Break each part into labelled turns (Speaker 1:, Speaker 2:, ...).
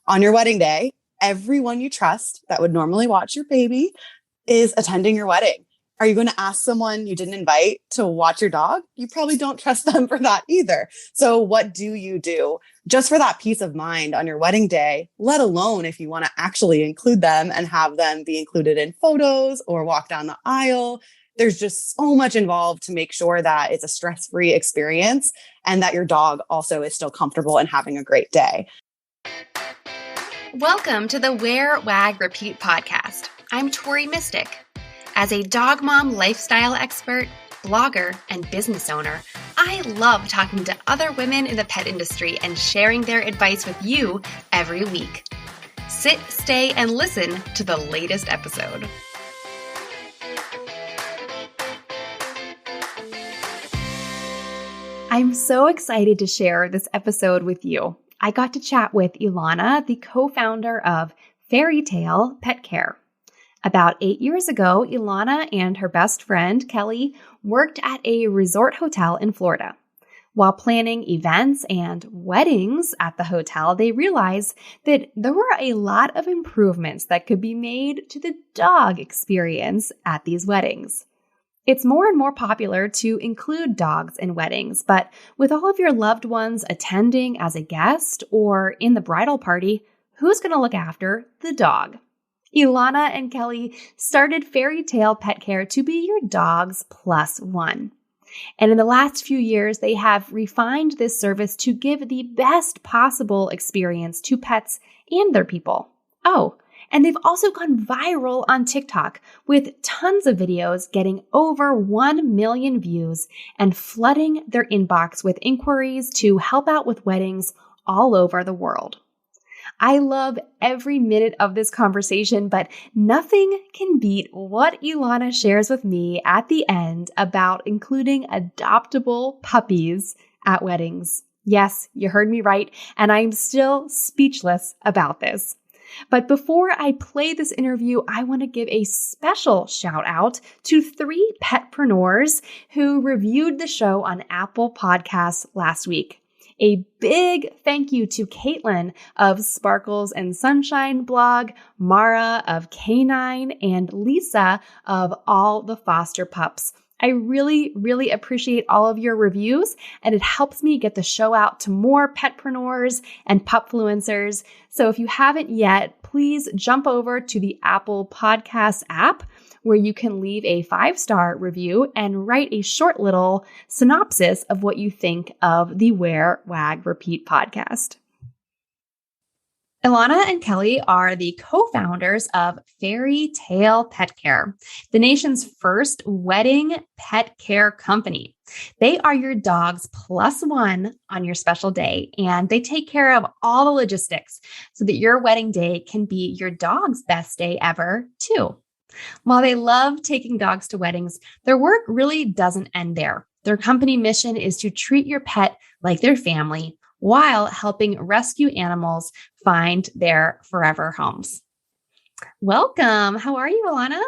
Speaker 1: On your wedding day, everyone you trust that would normally watch your baby is attending your wedding. Are you going to ask someone you didn't invite to watch your dog? You probably don't trust them for that either. So what do you do just for that peace of mind on your wedding day, let alone if you want to actually include them and have them be included in photos or walk down the aisle? There's just so much involved to make sure that it's a stress-free experience and that your dog also is still comfortable and having a great day.
Speaker 2: Welcome to the Wear, Wag, Repeat podcast. I'm Tori Mystic. As a dog mom lifestyle expert, blogger, and business owner, I love talking to other women in the pet industry and sharing their advice with you every week. Sit, stay, and listen to the latest episode. I'm so excited to share this episode with you. I got to chat with Ilana, the co-founder of FairyTail Pet Care. About 8 years ago, Ilana and her best friend, Kelly, worked at a resort hotel in Florida. While planning events and weddings at the hotel, they realized that there were a lot of improvements that could be made to the dog experience at these weddings. It's more and more popular to include dogs in weddings, but with all of your loved ones attending as a guest or in the bridal party, who's going to look after the dog? Ilana and Kelly started FairyTail Pet Care to be your dog's plus one. And in the last few years, they have refined this service to give the best possible experience to pets and their people. Oh, and they've also gone viral on TikTok with tons of videos getting over 1 million views and flooding their inbox with inquiries to help out with weddings all over the world. I love every minute of this conversation, but nothing can beat what Ilana shares with me at the end about including adoptable puppies at weddings. Yes, you heard me right, and I'm still speechless about this. But before I play this interview, I want to give a special shout out to 3 petpreneurs who reviewed the show on Apple Podcasts last week. A big thank you to Caitlin of Sparkles and Sunshine blog, Mara of Canine, and Lisa of All the Foster Pups. I really, really appreciate all of your reviews, and it helps me get the show out to more petpreneurs and pupfluencers. So if you haven't yet, please jump over to the Apple Podcast app where you can leave a 5-star review and write a short little synopsis of what you think of the Wear, Wag, Repeat podcast. Ilana and Kelly are the co-founders of FairyTail Pet Care, the nation's first wedding pet care company. They are your dog's plus one on your special day, and they take care of all the logistics so that your wedding day can be your dog's best day ever, too. While they love taking dogs to weddings, their work really doesn't end there. Their company mission is to treat your pet like their family while helping rescue animals find their forever homes. Welcome. How are you, Ilana?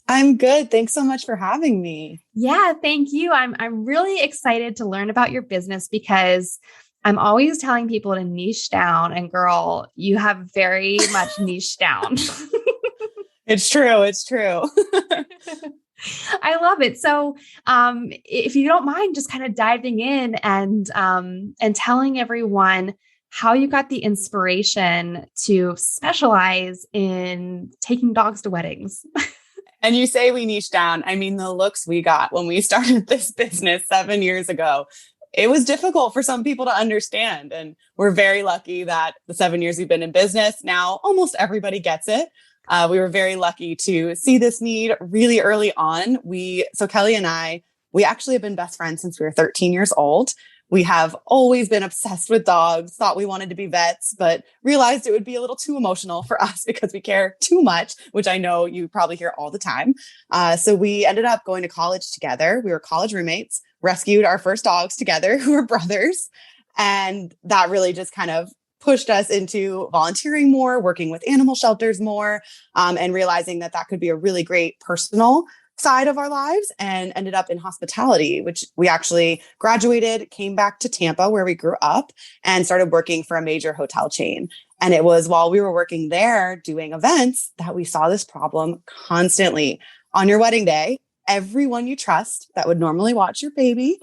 Speaker 1: I'm good. Thanks so much for having me.
Speaker 2: Yeah, thank you. I'm really excited to learn about your business because I'm always telling people to niche down, and girl, you have very much niche down.
Speaker 1: It's true. It's true.
Speaker 2: I love it. So, if you don't mind just kind of diving in and telling everyone how you got the inspiration to specialize in taking dogs to weddings.
Speaker 1: And you say we niche down. I mean, the looks we got when we started this business 7 years ago, it was difficult for some people to understand. And we're very lucky that the 7 years we've been in business, now almost everybody gets it. We were very lucky to see this need really early on. So Kelly and I, we actually have been best friends since we were 13 years old. We have always been obsessed with dogs, thought we wanted to be vets, but realized it would be a little too emotional for us because we care too much, which I know you probably hear all the time. So we ended up going to college together. We were college roommates, rescued our first dogs together, who were brothers. And that really just kind of pushed us into volunteering more, working with animal shelters more, and realizing that that could be a really great personal side of our lives and ended up in hospitality, which we actually graduated, came back to Tampa where we grew up and started working for a major hotel chain. And it was while we were working there doing events that we saw this problem constantly. On your wedding day, everyone you trust that would normally watch your baby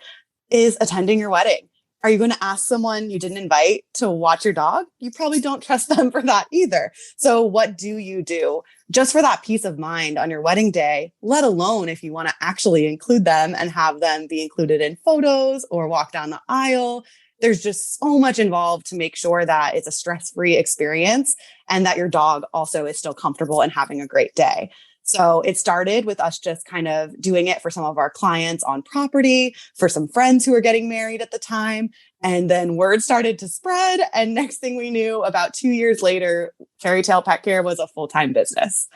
Speaker 1: is attending your wedding. Are you going to ask someone you didn't invite to watch your dog? You probably don't trust them for that either. So what do you do just for that peace of mind on your wedding day, let alone if you want to actually include them and have them be included in photos or walk down the aisle? There's just so much involved to make sure that it's a stress-free experience and that your dog also is still comfortable and having a great day. So it started with us just kind of doing it for some of our clients on property, for some friends who were getting married at the time. And then word started to spread. And next thing we knew, about 2 years later, FairyTail Pet Care was a full-time business.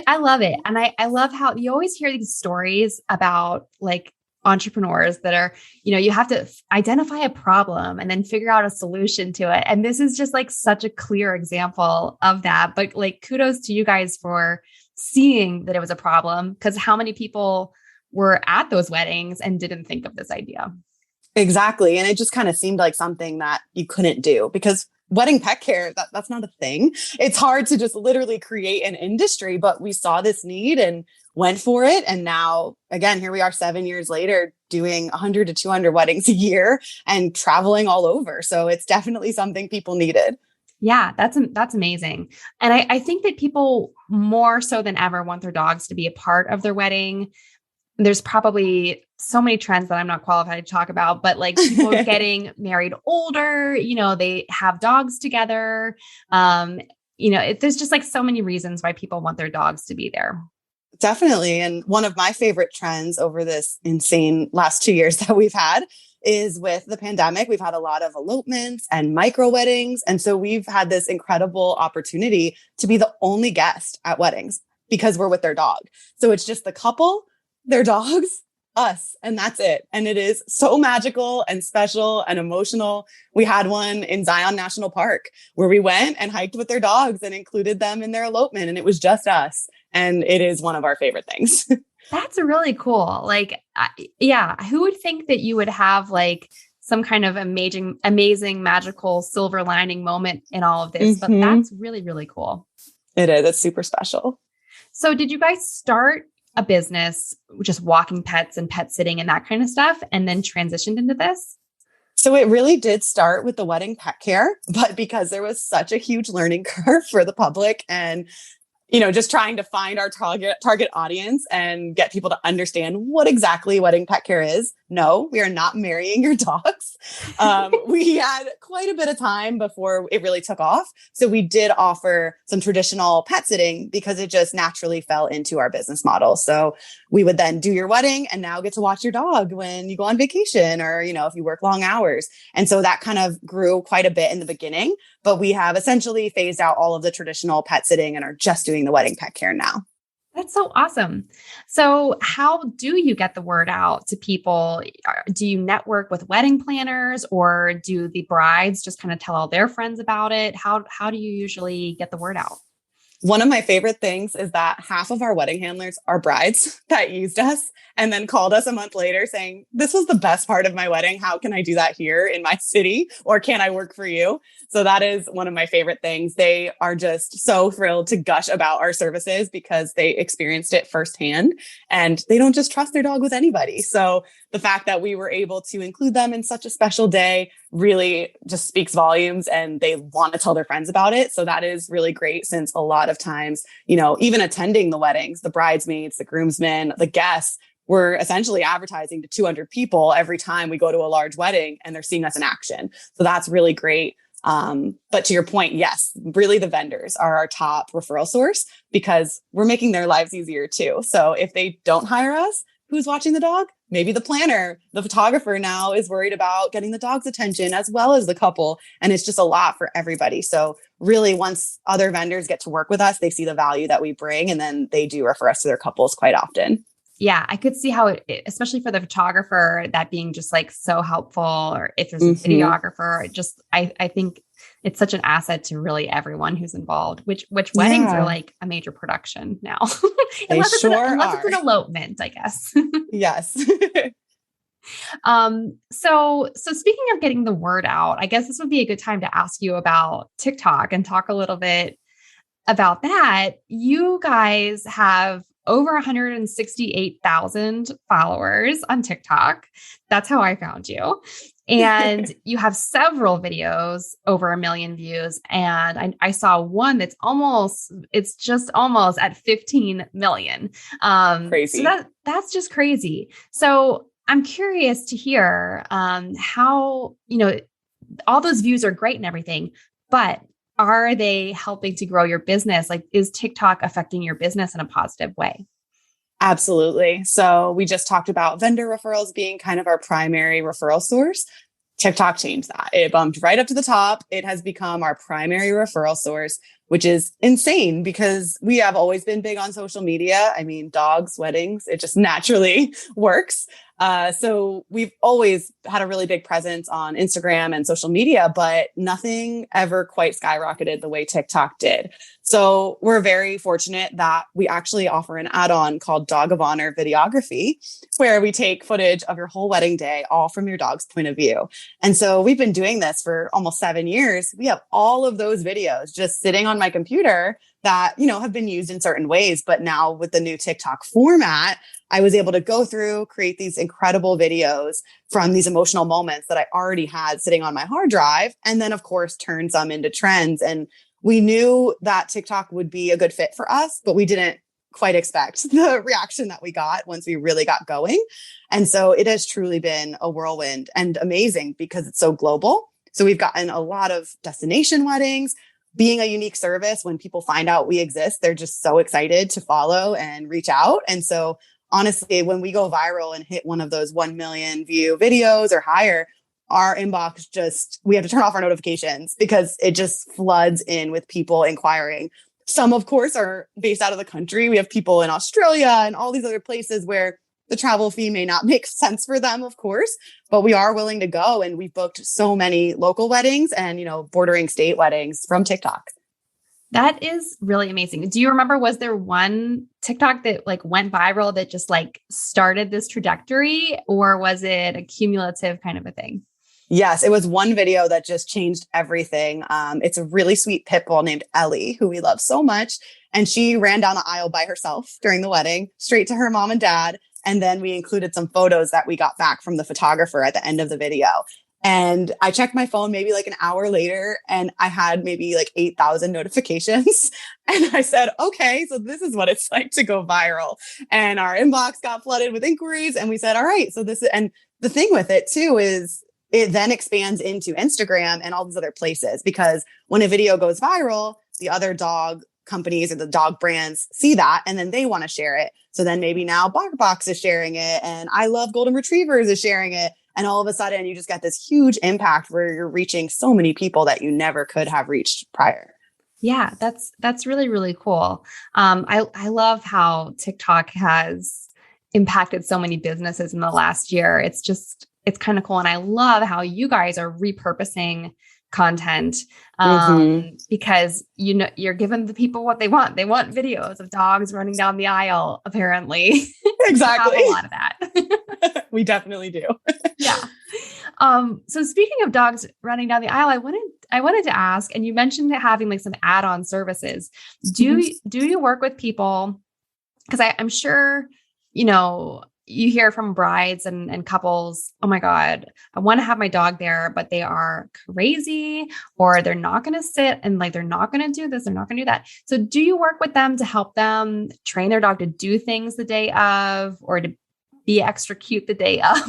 Speaker 2: I love it. And I love how you always hear these stories about like entrepreneurs that are, you have to identify a problem and then figure out a solution to it. And this is just like such a clear example of that. But like kudos to you guys for seeing that it was a problem, because how many people were at those weddings and didn't think of this idea?
Speaker 1: Exactly. And it just kind of seemed like something that you couldn't do because wedding pet care, that's not a thing. It's hard to just literally create an industry, but we saw this need and went for it. And now, again, here we are 7 years later doing 100 to 200 weddings a year and traveling all over. So it's definitely something people needed.
Speaker 2: Yeah, that's amazing. And I think that people more so than ever want their dogs to be a part of their wedding. There's probably so many trends that I'm not qualified to talk about, but like people getting married older, they have dogs together. There's just like so many reasons why people want their dogs to be there.
Speaker 1: Definitely. And one of my favorite trends over this insane last 2 years that we've had is with the pandemic. We've had a lot of elopements and micro weddings. And so we've had this incredible opportunity to be the only guest at weddings because we're with their dog. So it's just the couple, their dogs, us, and that's it. And it is so magical and special and emotional. We had one in Zion National Park where we went and hiked with their dogs and included them in their elopement. And it was just us. And it is one of our favorite things.
Speaker 2: That's really cool. Like, yeah, who would think that you would have like some kind of amazing, magical silver lining moment in all of this? But that's really, really cool.
Speaker 1: It is. It's super special.
Speaker 2: So did you guys start a business, just walking pets and pet sitting and that kind of stuff, and then transitioned into this?
Speaker 1: So it really did start with the wedding pet care, but because there was such a huge learning curve for the public and just trying to find our target audience and get people to understand what exactly wedding pet care is. No, we are not marrying your dogs. We had quite a bit of time before it really took off. So we did offer some traditional pet sitting because it just naturally fell into our business model. So we would then do your wedding and now get to watch your dog when you go on vacation or, if you work long hours. And so that kind of grew quite a bit in the beginning, but we have essentially phased out all of the traditional pet sitting and are just doing the wedding pet care now.
Speaker 2: That's so awesome. So how do you get the word out to people? Do you network with wedding planners or do the brides just kind of tell all their friends about it? How do you usually get the word out?
Speaker 1: One of my favorite things is that half of our wedding handlers are brides that used us and then called us a month later saying, this was the best part of my wedding. How can I do that here in my city? Or can I work for you? So that is one of my favorite things. They are just so thrilled to gush about our services because they experienced it firsthand and they don't just trust their dog with anybody. So the fact that we were able to include them in such a special day really just speaks volumes and they want to tell their friends about it. So that is really great since a lot of times, even attending the weddings, the bridesmaids, the groomsmen, the guests, we're essentially advertising to 200 people every time we go to a large wedding and they're seeing us in action. So that's really great. But to your point, yes, really the vendors are our top referral source because we're making their lives easier too. So if they don't hire us, who's watching the dog? Maybe the planner, the photographer now is worried about getting the dog's attention as well as the couple. And it's just a lot for everybody. So really, once other vendors get to work with us, they see the value that we bring and then they do refer us to their couples quite often.
Speaker 2: Yeah, I could see how it, especially for the photographer, that being just like so helpful, or if there's a videographer, I think it's such an asset to really everyone who's involved, which weddings are
Speaker 1: Yeah,
Speaker 2: like a major production now.
Speaker 1: they sure
Speaker 2: Unless it's
Speaker 1: are.
Speaker 2: an elopement, I guess.
Speaker 1: Yes.
Speaker 2: So speaking of getting the word out, I guess this would be a good time to ask you about TikTok and talk a little bit about that. You guys have over 168,000 followers on TikTok. That's how I found you. And you have several videos over 1 million views. And I saw one it's just almost at 15 million. So
Speaker 1: Crazy.
Speaker 2: that's just crazy. So I'm curious to hear how, all those views are great and everything, but are they helping to grow your business? Like, is TikTok affecting your business in a positive way?
Speaker 1: Absolutely. So we just talked about vendor referrals being kind of our primary referral source. TikTok changed that. It bumped right up to the top. It has become our primary referral source, which is insane because we have always been big on social media. I mean, dogs, weddings, it just naturally works. So we've always had a really big presence on Instagram and social media, but nothing ever quite skyrocketed the way TikTok did. So we're very fortunate that we actually offer an add-on called Dog of Honor Videography, where we take footage of your whole wedding day, all from your dog's point of view. And so we've been doing this for almost 7 years. We have all of those videos just sitting on my computer that, have been used in certain ways. But now with the new TikTok format, I was able to go through, create these incredible videos from these emotional moments that I already had sitting on my hard drive. And then, of course, turn some into trends. And we knew that TikTok would be a good fit for us, but we didn't quite expect the reaction that we got once we really got going. And so it has truly been a whirlwind and amazing because it's so global. So we've gotten a lot of destination weddings. Being a unique service, when people find out we exist, they're just so excited to follow and reach out. And so honestly, when we go viral and hit one of those 1 million view videos or higher, our inbox we have to turn off our notifications because it just floods in with people inquiring. Some, of course, are based out of the country. We have people in Australia and all these other places where the travel fee may not make sense for them, of course, but we are willing to go. And we've booked so many local weddings and, bordering state weddings from TikTok.
Speaker 2: That is really amazing. Do you remember, was there one TikTok that like went viral that just like started this trajectory, or was it a cumulative kind of a thing?
Speaker 1: Yes, it was one video that just changed everything. It's a really sweet pit bull named Ellie, who we love so much. And she ran down the aisle by herself during the wedding, straight to her mom and dad. And then we included some photos that we got back from the photographer at the end of the video. And I checked my phone maybe like an hour later and I had maybe like 8,000 notifications. And I said, okay, so this is what it's like to go viral. And our inbox got flooded with inquiries. And we said, all right, so this is, and the thing with it too is it then expands into Instagram and all these other places, because when a video goes viral, the other dog companies or the dog brands see that and then they want to share it. So then maybe now BarkBox is sharing it and I Love Golden Retrievers is sharing it. And all of a sudden you just get this huge impact where you're reaching so many people that you never could have reached prior.
Speaker 2: Yeah, that's really, really cool. I love how TikTok has impacted so many businesses in the last year. It's kind of cool. And I love how you guys are repurposing content because you're giving the people what they want. They want videos of dogs running down the aisle, apparently.
Speaker 1: Exactly.
Speaker 2: We have a lot of that.
Speaker 1: We definitely do.
Speaker 2: Yeah. So speaking of dogs running down the aisle, I wanted to ask, and you mentioned having like some add-on services. Do you work with people? Because I'm sure, you hear from brides and couples, oh my God, I want to have my dog there, but they are crazy, or they're not going to sit and like, they're not going to do this. They're not going to do that. So do you work with them to help them train their dog to do things the day of, or to be extra cute the day of?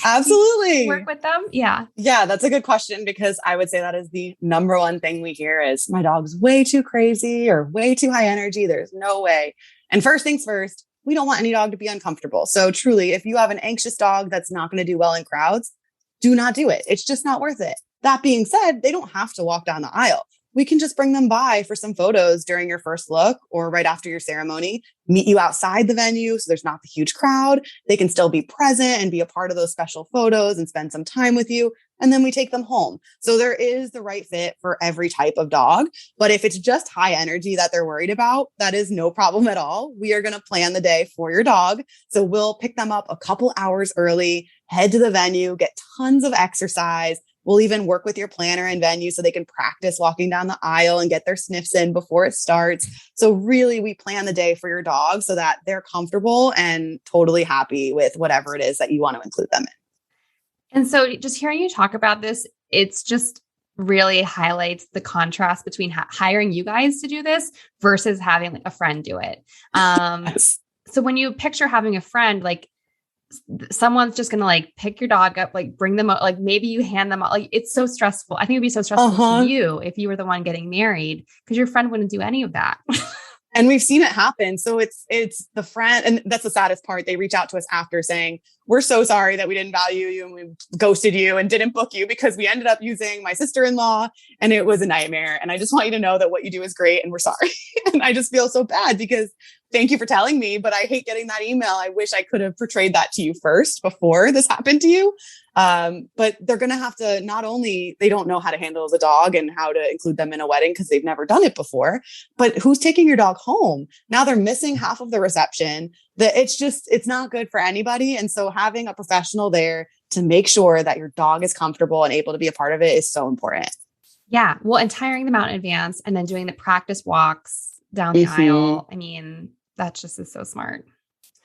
Speaker 1: Absolutely.
Speaker 2: Work with them? Yeah.
Speaker 1: Yeah, that's a good question, because I would say that is the number one thing we hear is my dog's way too crazy or way too high energy. There's no way. And first things first, we don't want any dog to be uncomfortable. So truly, if you have an anxious dog that's not going to do well in crowds, do not do it. It's just not worth it. That being said, they don't have to walk down the aisle. We can just bring them by for some photos during your first look or right after your ceremony, meet you outside the venue so there's not the huge crowd. They can still be present and be a part of those special photos and spend some time with you. and then we take them home. So there is the right fit for every type of dog. But if it's just high energy that they're worried about, that is no problem at all. We are going to plan the day for your dog. So we'll pick them up a couple hours early, head to the venue, get tons of exercise. We'll even work with your planner and venue so they can practice walking down the aisle and get their sniffs in before it starts. So really, we plan the day for your dog so that they're comfortable and totally happy with whatever it is that you want to include them in.
Speaker 2: And so just hearing you talk about this, it's just really highlights the contrast between hiring you guys to do this versus having like a friend do it.
Speaker 1: Yes.
Speaker 2: So when you picture having a friend, like someone's just going to like pick your dog up, like bring them out, like maybe you hand them out. Like it's so stressful. I think it'd be so stressful to you if you were the one getting married because your friend wouldn't do any of that.
Speaker 1: And we've seen it happen. So it's the friend. And that's the saddest part. They reach out to us after saying, we're so sorry that we didn't value you and we ghosted you and didn't book you because we ended up using my sister-in-law and it was a nightmare. And I just want you to know that what you do is great and we're sorry. And I just feel so bad because thank you for telling me, but I hate getting that email. I wish I could have portrayed that to you first before this happened to you. But they're going to have to, not only they don't know how to handle the dog and how to include them in a wedding because they've never done it before, but who's taking your dog home? Now they're missing half of the reception. It's not good for anybody. And so having a professional there to make sure that your dog is comfortable and able to be a part of it is so important.
Speaker 2: Yeah. Well, and tiring them out in advance and then doing the practice walks down the aisle. I mean, that just is so smart.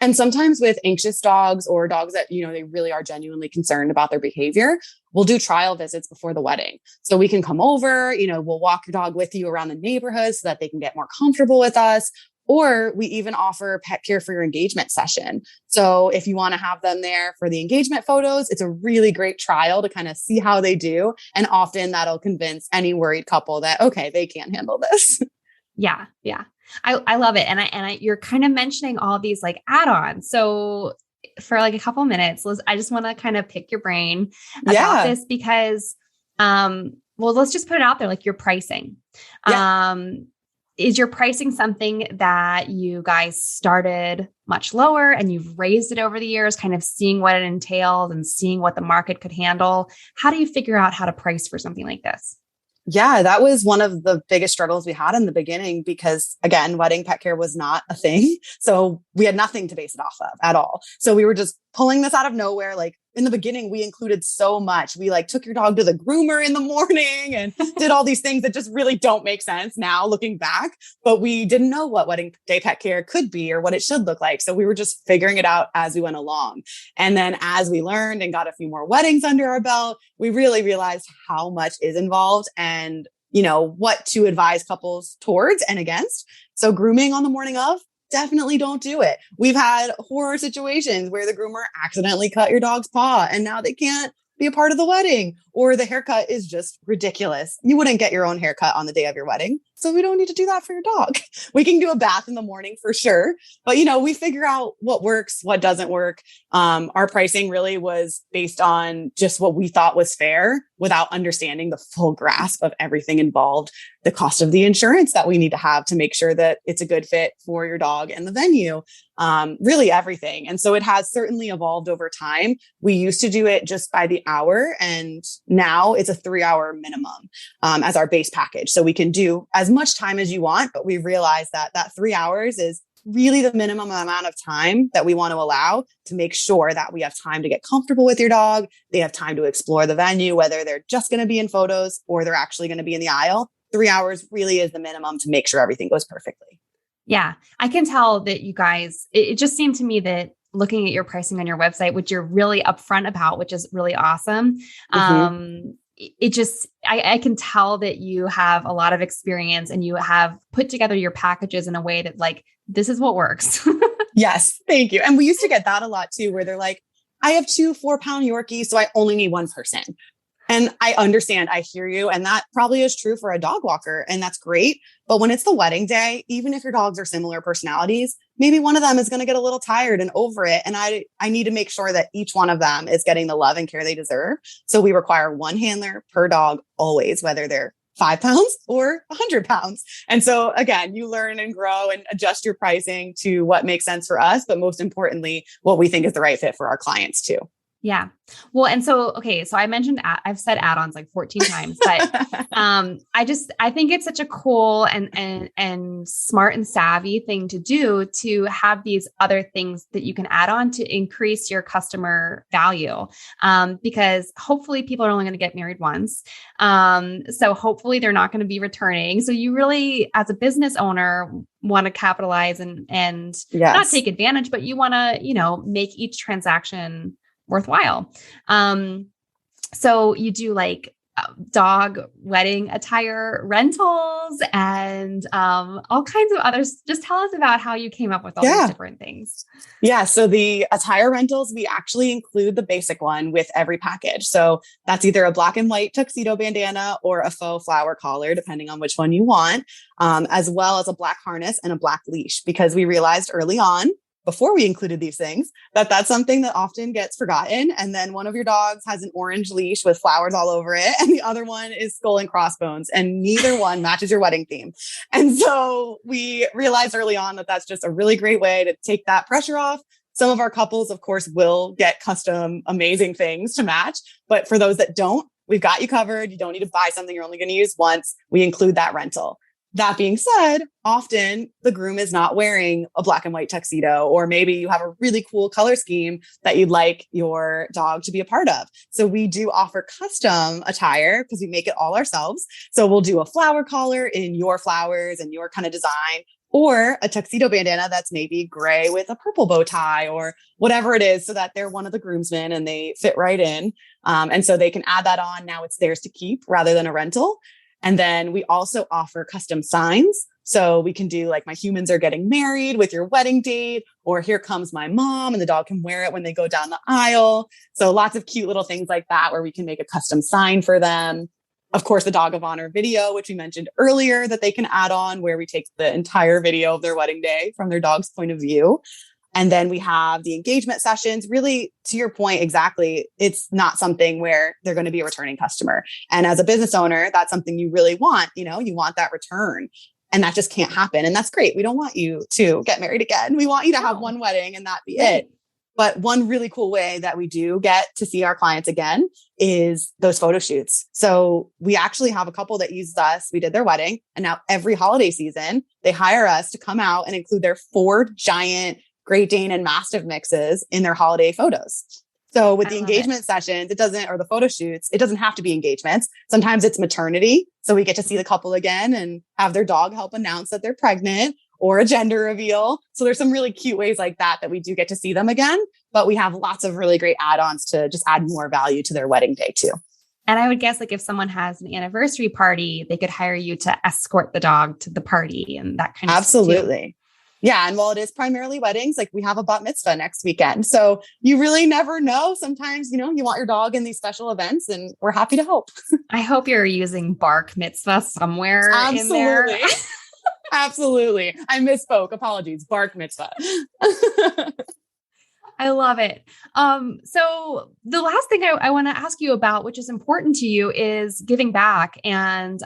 Speaker 1: And sometimes with anxious dogs or dogs that, they really are genuinely concerned about their behavior, we'll do trial visits before the wedding. So we can come over, we'll walk your dog with you around the neighborhood so that they can get more comfortable with us. Or we even offer pet care for your engagement session. So if you want to have them there for the engagement photos, it's a really great trial to kind of see how they do. And often that'll convince any worried couple that, okay, they can't handle this.
Speaker 2: Yeah. Yeah. I love it. And you're kind of mentioning all these like add-ons. So for like a couple minutes, Liz, I just want to kind of pick your brain about this because, well, let's just put it out there, like your pricing. Yeah. Is your pricing something that you guys started much lower and you've raised it over the years, kind of seeing what it entailed and seeing what the market could handle? How do you figure out how to price for something like this?
Speaker 1: Yeah, that was one of the biggest struggles we had in the beginning because, again, wedding pet care was not a thing. So we had nothing to base it off of at all. So we were just pulling this out of nowhere. Like in the beginning, we included so much. We like took your dog to the groomer in the morning and did all these things that just really don't make sense now looking back. But we didn't know what wedding day pet care could be or what it should look like. So we were just figuring it out as we went along. And then as we learned and got a few more weddings under our belt, we really realized how much is involved and, what to advise couples towards and against. So grooming on the morning of, definitely don't do it. We've had horror situations where the groomer accidentally cut your dog's paw and now they can't be a part of the wedding, or the haircut is just ridiculous. You wouldn't get your own haircut on the day of your wedding. So we don't need to do that for your dog. We can do a bath in the morning for sure. But, we figure out what works, what doesn't work. Our pricing really was based on just what we thought was fair without understanding the full grasp of everything involved, the cost of the insurance that we need to have to make sure that it's a good fit for your dog and the venue, really everything. And so it has certainly evolved over time. We used to do it just by the hour, and now it's a 3-hour minimum as our base package. So we can do as much time as you want, but we realized that 3 hours is really the minimum amount of time that we want to allow to make sure that we have time to get comfortable with your dog. They have time to explore the venue, whether they're just going to be in photos or they're actually going to be in the aisle. 3 hours really is the minimum to make sure everything goes perfectly.
Speaker 2: Yeah, I can tell that you guys, it just seemed to me that looking at your pricing on your website, which you're really upfront about, which is really awesome. Mm-hmm. I can tell that you have a lot of experience and you have put together your packages in a way that like, this is what works.
Speaker 1: Yes. Thank you. And we used to get that a lot too, where they're like, I have 2 4-pound Yorkies, so I only need one person. And I understand, I hear you. And that probably is true for a dog walker. And that's great. But when it's the wedding day, even if your dogs are similar personalities, maybe one of them is going to get a little tired and over it. And I need to make sure that each one of them is getting the love and care they deserve. So we require one handler per dog always, whether they're 5 pounds or 100 pounds. And so again, you learn and grow and adjust your pricing to what makes sense for us, but most importantly, what we think is the right fit for our clients too.
Speaker 2: Yeah. Well, and so, okay. So I mentioned, I've said add-ons like 14 times, but, I think it's such a cool and smart and savvy thing to do to have these other things that you can add on to increase your customer value. Because hopefully people are only going to get married once. So hopefully they're not going to be returning. So you really, as a business owner, want to capitalize and not
Speaker 1: Yes.
Speaker 2: take advantage, but you want to, make each transaction worthwhile. So you do like dog wedding attire rentals and all kinds of others. Just tell us about how you came up with all these
Speaker 1: Yeah.
Speaker 2: different things.
Speaker 1: Yeah. So the attire rentals, we actually include the basic one with every package. So that's either a black and white tuxedo bandana or a faux flower collar, depending on which one you want, as well as a black harness and a black leash, because we realized early on, before we included these things, that that's something that often gets forgotten. And then one of your dogs has an orange leash with flowers all over it, and the other one is skull and crossbones, and neither one matches your wedding theme. And so we realized early on that that's just a really great way to take that pressure off. Some of our couples, of course, will get custom amazing things to match. But for those that don't, we've got you covered. You don't need to buy something you're only going to use once. We include that rental. That being said, often the groom is not wearing a black and white tuxedo, or maybe you have a really cool color scheme that you'd like your dog to be a part of. So we do offer custom attire because we make it all ourselves. So we'll do a flower collar in your flowers and your kind of design, or a tuxedo bandana that's maybe gray with a purple bow tie or whatever it is, so that they're one of the groomsmen and they fit right in. And so they can add that on. Now it's theirs to keep rather than a rental. And then we also offer custom signs. So we can do like, my humans are getting married with your wedding date, or here comes my mom, and the dog can wear it when they go down the aisle. So lots of cute little things like that, where we can make a custom sign for them. Of course, the dog of honor video, which we mentioned earlier, that they can add on, where we take the entire video of their wedding day from their dog's point of view. And then we have the engagement sessions. Really, to your point, exactly. It's not something where they're going to be a returning customer. And as a business owner, that's something you really want. You want that return, and that just can't happen. And that's great. We don't want you to get married again. We want you to have one wedding and that be it. But one really cool way that we do get to see our clients again is those photo shoots. So we actually have a couple that uses us. We did their wedding, and now every holiday season, they hire us to come out and include their 4 giant Great Dane and Mastiff mixes in their holiday photos. So with the engagement sessions, or the photo shoots, it doesn't have to be engagements. Sometimes it's maternity. So we get to see the couple again and have their dog help announce that they're pregnant, or a gender reveal. So there's some really cute ways like that we do get to see them again. But we have lots of really great add-ons to just add more value to their wedding day too.
Speaker 2: And I would guess, like, if someone has an anniversary party, they could hire you to escort the dog to the party and that kind of stuff.
Speaker 1: Absolutely. Yeah. And while it is primarily weddings, like, we have a bat mitzvah next weekend. So you really never know. Sometimes, you want your dog in these special events, and we're happy to help.
Speaker 2: I hope you're using bark mitzvah somewhere in there.
Speaker 1: Absolutely. I misspoke. Apologies. Bark mitzvah.
Speaker 2: I love it. So the last thing I want to ask you about, which is important to you, is giving back and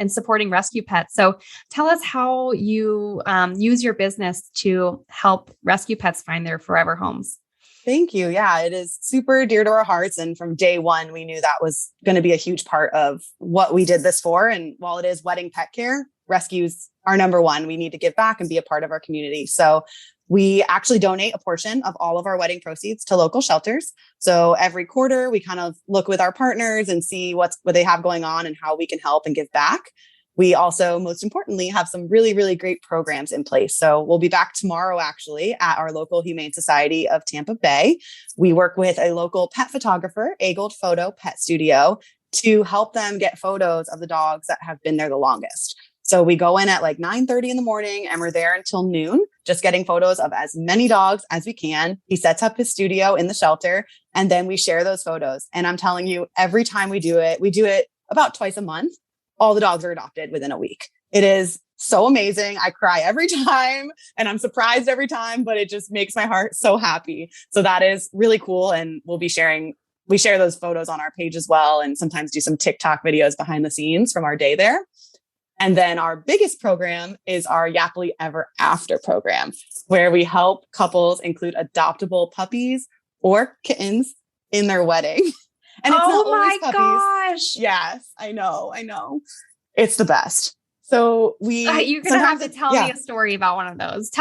Speaker 2: supporting rescue pets. So tell us how you use your business to help rescue pets find their forever homes.
Speaker 1: Thank you. Yeah, it is super dear to our hearts. And from day one, we knew that was going to be a huge part of what we did this for. And while it is wedding pet care, rescues are number one. We need to give back and be a part of our community. So we actually donate a portion of all of our wedding proceeds to local shelters. So every quarter, we kind of look with our partners and see what they have going on and how we can help and give back. We also, most importantly, have some really, really great programs in place. So we'll be back tomorrow, actually, at our local Humane Society of Tampa Bay. We work with a local pet photographer, Agold Photo Pet Studio, to help them get photos of the dogs that have been there the longest. So we go in at like 9:30 in the morning, and we're there until noon, just getting photos of as many dogs as we can. He sets up his studio in the shelter, and then we share those photos. And I'm telling you, every time we do it about twice a month. All the dogs are adopted within a week. It is so amazing. I cry every time, and I'm surprised every time, but it just makes my heart so happy. So that is really cool. And we share those photos on our page as well, and sometimes do some TikTok videos behind the scenes from our day there. And then our biggest program is our Yappily Ever After program, where we help couples include adoptable puppies or kittens in their wedding. And it's
Speaker 2: oh
Speaker 1: not always
Speaker 2: my
Speaker 1: puppies.
Speaker 2: gosh.
Speaker 1: Yes, I know. It's the best. So
Speaker 2: You're going to have to tell me a story about one of those.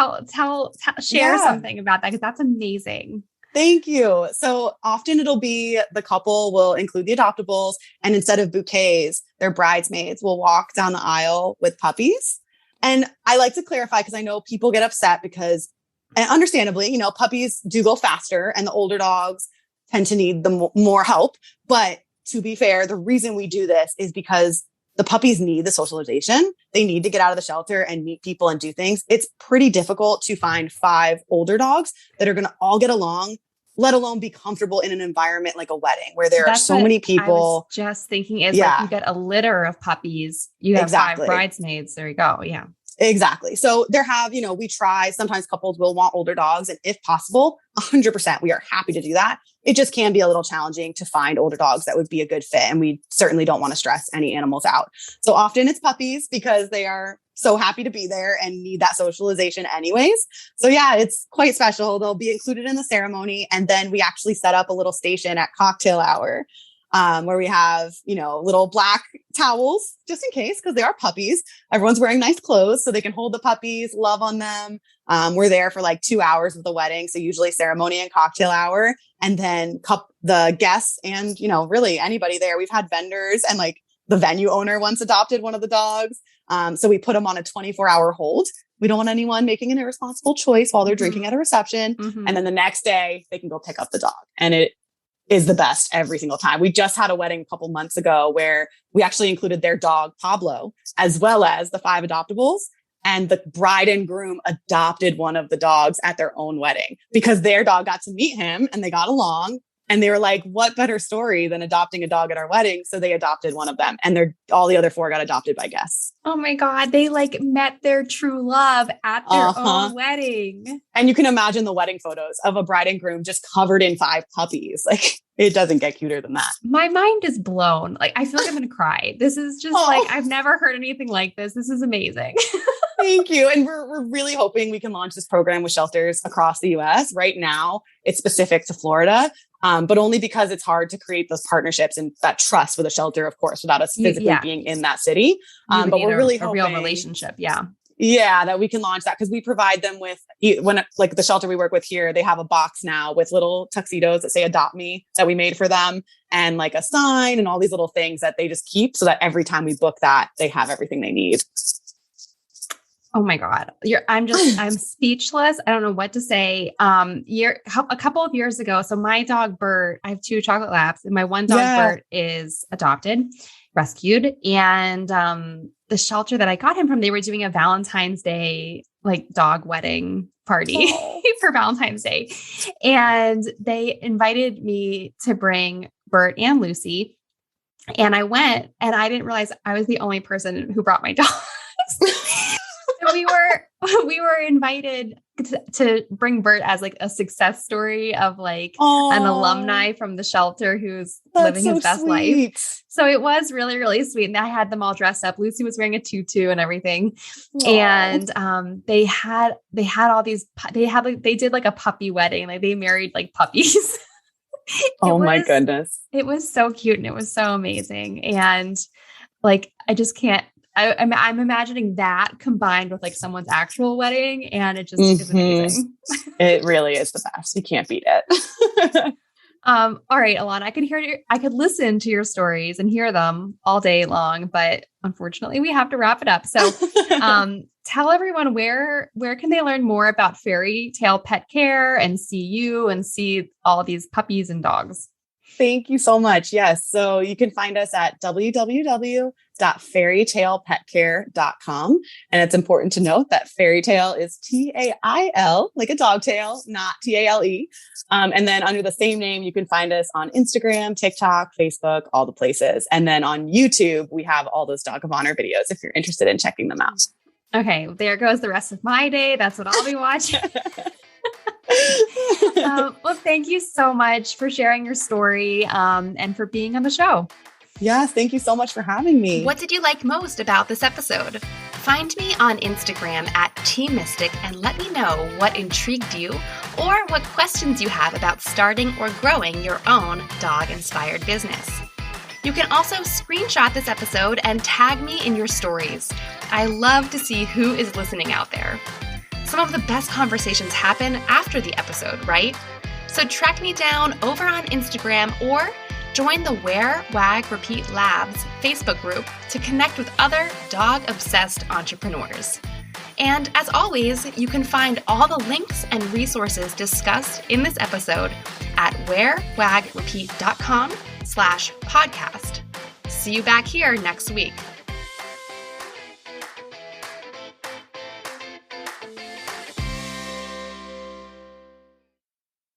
Speaker 2: Share something about that because that's amazing.
Speaker 1: Thank you. So often it'll be the couple will include the adoptables, and instead of bouquets, their bridesmaids will walk down the aisle with puppies. And I like to clarify because I know people get upset because, and understandably, puppies do go faster and the older dogs tend to need the more help. But to be fair, the reason we do this is because the puppies need the socialization. They need to get out of the shelter and meet people and do things. It's pretty difficult to find 5 older dogs that are going to all get along, let alone be comfortable in an environment like a wedding where there are so many people.
Speaker 2: I was just thinking is like you get a litter of puppies. You have 5 bridesmaids. There you go. Yeah.
Speaker 1: Exactly. So we try, sometimes couples will want older dogs, and if possible, 100%, we are happy to do that. It just can be a little challenging to find older dogs that would be a good fit. And we certainly don't want to stress any animals out. So often it's puppies because they are so happy to be there and need that socialization anyways. So yeah, it's quite special. They'll be included in the ceremony. And then we actually set up a little station at cocktail hour, where we have, little black towels just in case, because they are puppies. Everyone's wearing nice clothes so they can hold the puppies, love on them. We're there for like 2 hours of the wedding. So usually ceremony and cocktail hour, and then the guests and, really anybody there. We've had vendors, and like the venue owner once adopted one of the dogs. So we put them on a 24-hour hold. We don't want anyone making an irresponsible choice while they're drinking at a reception. And then the next day they can go pick up the dog, and it is the best every single time. We just had a wedding a couple months ago where we actually included their dog, Pablo, as well as the 5 adoptables. And the bride and groom adopted one of the dogs at their own wedding because their dog got to meet him and they got along. And they were like, what better story than adopting a dog at our wedding? So they adopted one of them, and all the other 4 got adopted by guests.
Speaker 2: Oh my God. They like met their true love at their own wedding.
Speaker 1: And you can imagine the wedding photos of a bride and groom just covered in 5 puppies. Like, it doesn't get cuter than that.
Speaker 2: My mind is blown. Like, I feel like I'm going to cry. This is just I've never heard anything like this. This is amazing.
Speaker 1: Thank you. And we're really hoping we can launch this program with shelters across the US. Right now, it's specific to Florida, but only because it's hard to create those partnerships and that trust with a shelter, of course, without us physically being in that city. But we're really hoping,
Speaker 2: a real relationship. Yeah.
Speaker 1: Yeah, that we can launch that because we provide them with, like the shelter we work with here, they have a box now with little tuxedos that say "Adopt Me" that we made for them, and like a sign and all these little things that they just keep so that every time we book that, they have everything they need.
Speaker 2: Oh my God. I'm speechless. I don't know what to say. A couple of years ago, so my dog Bert, I have 2 chocolate labs, and my one dog Bert is adopted, rescued. And the shelter that I got him from, they were doing a Valentine's Day, like dog wedding party for Valentine's Day. And they invited me to bring Bert and Lucy. And I went, and I didn't realize I was the only person who brought my dogs. we were invited to bring Bert as like a success story of like an alumni from the shelter who's living his best life. So it was really, really sweet. And I had them all dressed up. Lucy was wearing a tutu and everything. And they had all these, they did like a puppy wedding. Like they married like puppies.
Speaker 1: My goodness.
Speaker 2: It was so cute and it was so amazing. And like, I just can't, I'm imagining that combined with like someone's actual wedding, and it just is amazing.
Speaker 1: It really is the best. You can't beat it.
Speaker 2: All right, Ilana, I could listen to your stories and hear them all day long, but unfortunately we have to wrap it up. So, tell everyone where can they learn more about FairyTail Pet Care and see you and see all of these puppies and dogs?
Speaker 1: Thank you so much. Yes. So you can find us at www.fairytailpetcare.com. And it's important to note that FairyTail is Tail, like a dog tail, not Tale. And then under the same name, you can find us on Instagram, TikTok, Facebook, all the places. And then on YouTube, we have all those Dog of Honor videos if you're interested in checking them out.
Speaker 2: Okay. There goes the rest of my day. That's what I'll be watching. Well, thank you so much for sharing your story and for being on the show.
Speaker 1: Yes, thank you so much for having me.
Speaker 2: What did you like most about this episode? Find me on Instagram at TMystic and let me know what intrigued you or what questions you have about starting or growing your own dog-inspired business. You can also screenshot this episode and tag me in your stories. I love to see who is listening out there. Some of the best conversations happen after the episode, right? So track me down over on Instagram or join the Wear, Wag, Repeat Labs Facebook group to connect with other dog-obsessed entrepreneurs. And as always, you can find all the links and resources discussed in this episode at wearwagrepeat.com/podcast. See you back here next week.